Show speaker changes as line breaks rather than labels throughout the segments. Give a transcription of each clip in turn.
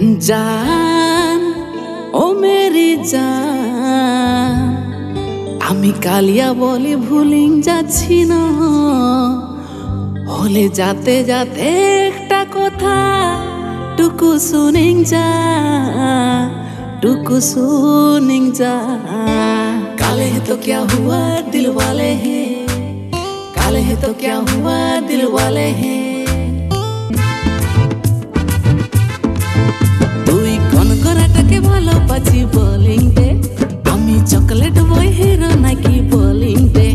জান ও মেরি জান, আমি কালিয়া বলি ভুলিং যাচ্ছি না, হলে যাতে যাতে একটা কথা টুকু শুনিং যা, টুকু শুনিং যা। काले है तो क्या हुआ दिल वाले हैं, काले है तो क्या हुआ दिल वाले हैं। তুই কোন করাটাকে ভালোবাসি বলিং দে, আমি চকলেট বই হিরো নাকি বলিং দে।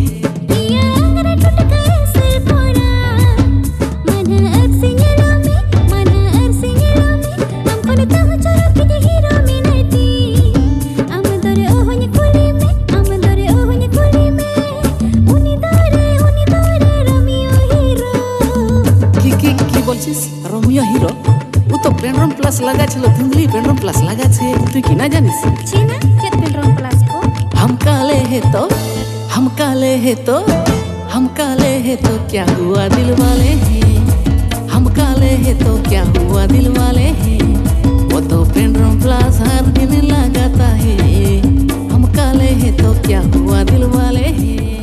रोमियो हिरो उ तो पेंड्रम प्लस लगा छलो, धुंगली पेंड्रम प्लस लगा छे, तू की ना जानिस
छीना के पेंड्रम प्लस को।
हम काले है तो, हम काले है तो, हम काले है तो क्या हुआ दिल वाले हैं, हम काले है तो क्या हुआ दिल वाले हैं। वो तो पेंड्रम प्लस हर दिन लगाता है, हम काले है तो क्या हुआ दिल वाले हैं।